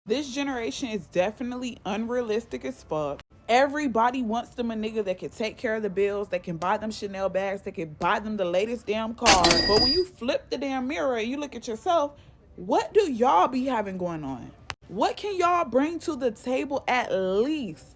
This generation is definitely unrealistic as fuck. Everybody wants them a nigga that can take care of the bills, that can buy them Chanel bags, that can buy them the latest damn car. But when you flip the damn mirror and you look at yourself, what do y'all be having going on? What can y'all bring to the table at least?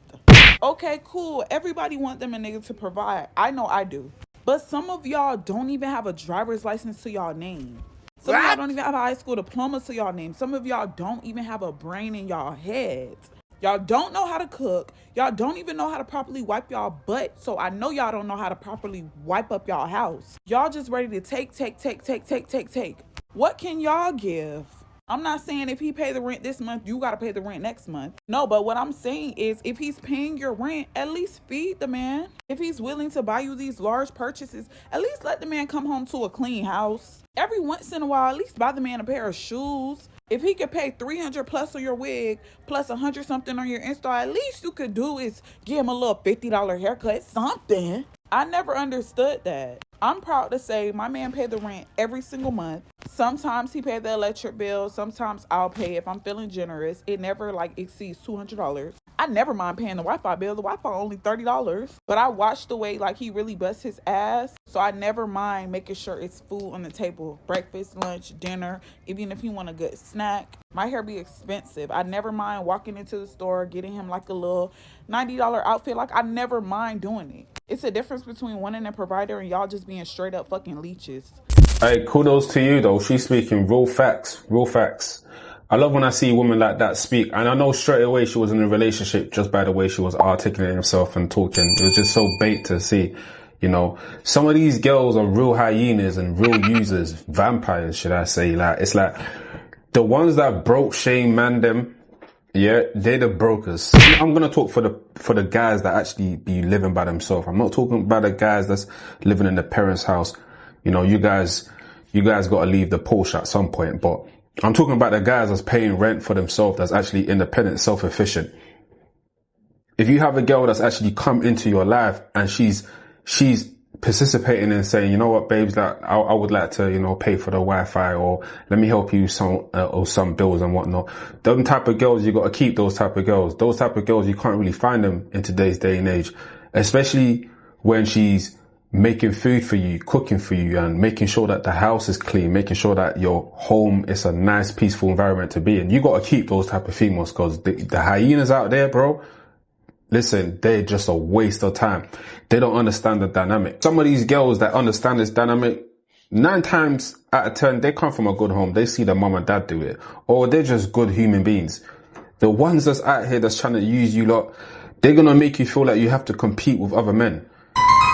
Okay, cool. Everybody want them a nigga to provide. I know I do. But some of y'all don't even have a driver's license to y'all name. Some of y'all don't even have a high school diploma to y'all name. Some of y'all don't even have a brain in y'all heads. Y'all don't know how to cook. Y'all don't even know how to properly wipe y'all butt. So I know y'all don't know how to properly wipe up y'all house. Y'all just ready to take. What can y'all give? I'm not saying if he pay the rent this month, you got to pay the rent next month. No, but what I'm saying is if he's paying your rent, at least feed the man. If he's willing to buy you these large purchases, at least let the man come home to a clean house. Every once in a while, at least buy the man a pair of shoes. If he could pay 300 plus on your wig, plus 100 something on your install, at least you could do is give him a little $50 haircut, something. I never understood that. I'm proud to say my man paid the rent every single month. Sometimes he paid the electric bill. Sometimes I'll pay if I'm feeling generous. It never exceeds $200. I never mind paying the Wi-Fi bill. The Wi-Fi only $30. But I watch the way he really busts his ass. So I never mind making sure it's food on the table. Breakfast, lunch, dinner. Even if you want a good snack. My hair be expensive. I never mind walking into the store, getting him a little $90 outfit. I never mind doing it. It's a difference between wanting a provider and y'all just being straight up fucking leeches. Hey, kudos to you though. She's speaking real facts, real facts. I love when I see women like that speak. And I know straight away she was in a relationship just by the way she was articulating herself and talking. It was just so bait to see. You know, some of these girls are real hyenas and real users, vampires, should I say. It's the ones that broke shame man them. Yeah, they're the brokers. I'm gonna talk for the guys that actually be living by themselves. I'm not talking about the guys that's living in the parents' house. You know, you guys gotta leave the Porsche at some point, but I'm talking about the guys that's paying rent for themselves, that's actually independent, self-efficient. If you have a girl that's actually come into your life and she's participating in saying, you know what, babes, I would like to, pay for the Wi-Fi, or let me help you some bills and whatnot. Them type of girls, you got to keep those type of girls. Those type of girls, you can't really find them in today's day and age, especially when she's making food for you, cooking for you, and making sure that the house is clean, making sure that your home is a nice, peaceful environment to be in. You got to keep those type of females, because the hyenas out there, bro, listen, they're just a waste of time. They don't understand the dynamic. Some of these girls that understand this dynamic, 9 times out of 10, they come from a good home. They see their mom and dad do it. Or they're just good human beings. The ones that's out here that's trying to use you lot, they're going to make you feel like you have to compete with other men.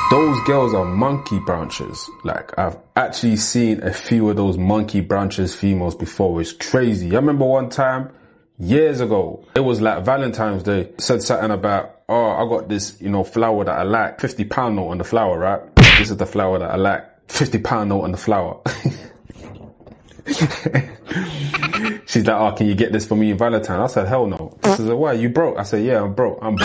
Those girls are monkey branches. I've actually seen a few of those monkey branches females before. It's crazy. I remember one time, years ago, it was Valentine's Day, said something about, oh, I got this, flower that I like, £50 note on the flower, right? This is the flower that I like, £50 note on the flower. She's like, oh, can you get this for me in Valentine? I said, hell no. She said, why, you broke? I said, yeah, I'm broke. I'm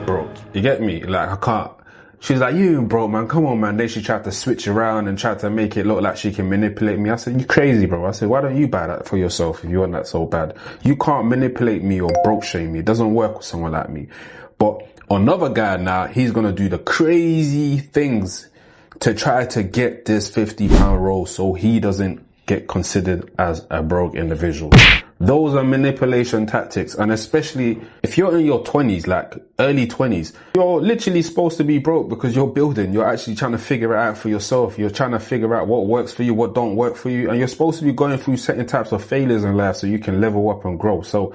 broke. You get me? I can't. She's like, you ain't broke, man. Come on, man. Then she tried to switch around and tried to make it look like she can manipulate me. I said, you crazy, bro. I said, why don't you buy that for yourself if you want that so bad? You can't manipulate me or broke shame me. It doesn't work with someone like me. But another guy now, he's going to do the crazy things to try to get this £50 roll so he doesn't get considered as a broke individual. Those are manipulation tactics, and especially if you're in your 20s, early 20s, you're literally supposed to be broke because you're building. You're actually trying to figure it out for yourself. You're trying to figure out what works for you, what don't work for you, and you're supposed to be going through certain types of failures in life so you can level up and grow. So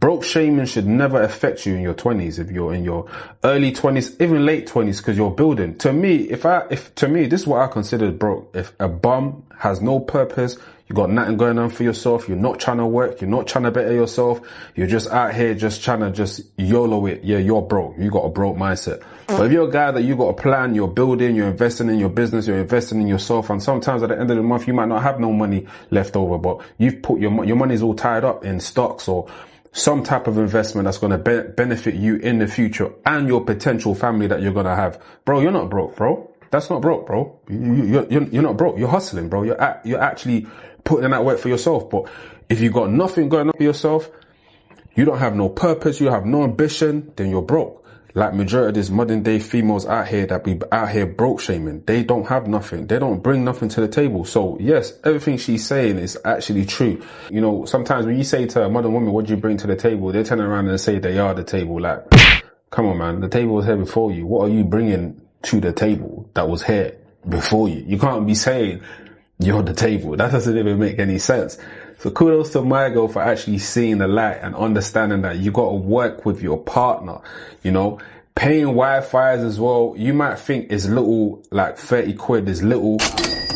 broke shaming should never affect you in your 20s. If you're in your early 20s, even late 20s, because you're building. To me, this is what I consider broke. If a bum has no purpose, you got nothing going on for yourself, you're not trying to work, you're not trying to better yourself, you're just out here just trying to just YOLO it, yeah, you're broke. You got a broke mindset. But if you're a guy that you got a plan, you're building, you're investing in your business, you're investing in yourself, and sometimes at the end of the month you might not have no money left over, but you've put your money's all tied up in stocks or some type of investment that's going to benefit you in the future and your potential family that you're going to have. Bro, you're not broke, bro. That's not broke, bro. You're not broke. You're hustling, bro. You're actually putting in that work for yourself. But if you got nothing going on for yourself, you don't have no purpose, you have no ambition, then you're broke. Like majority of these modern day females out here that be out here broke shaming, they don't have nothing. They don't bring nothing to the table. So yes, everything she's saying is actually true. You know, sometimes when you say to a modern woman, what do you bring to the table? They turn around and say they are the table. Like, come on, man, the table was here before you. What are you bringing to the table that was here before you? You can't be saying you're the table. That doesn't even make any sense. So kudos to my girl for actually seeing the light and understanding that you got to work with your partner. You know, paying Wi-Fi's as well. You might think it's little, like 30 quid is little,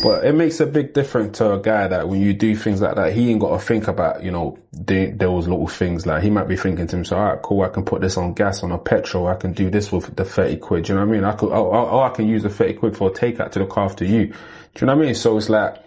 but it makes a big difference to a guy that when you do things like that, he ain't got to think about, you know, those little things. Like he might be thinking to himself, all right, cool, I can put this on gas, on a petrol. I can do this with the 30 quid. Do you know what I mean? I can use the 30 quid for a takeout to look after you. Do you know what I mean? So it's like,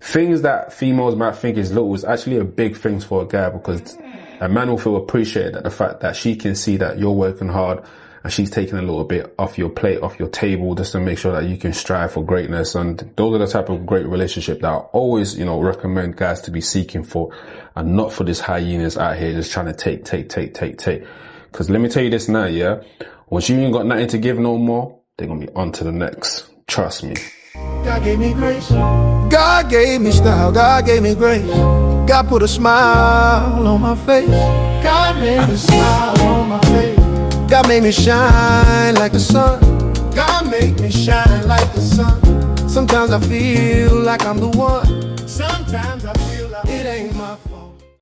things that females might think is little is actually a big thing for a guy, because a man will feel appreciated at the fact that she can see that you're working hard and she's taking a little bit off your plate, off your table, just to make sure that you can strive for greatness. And those are the type of great relationship that I always, you know, recommend guys to be seeking for, and not for this hyenas out here just trying to take. Because let me tell you this now, yeah, once you ain't got nothing to give no more, they're going to be on to the next. Trust me. God gave me grace. God gave me style. God gave me grace. God put a smile on my face. God made me smile on my face. God made me shine like the sun. God made me shine like the sun. Sometimes I feel like I'm the one. Sometimes I feel like it ain't my fault.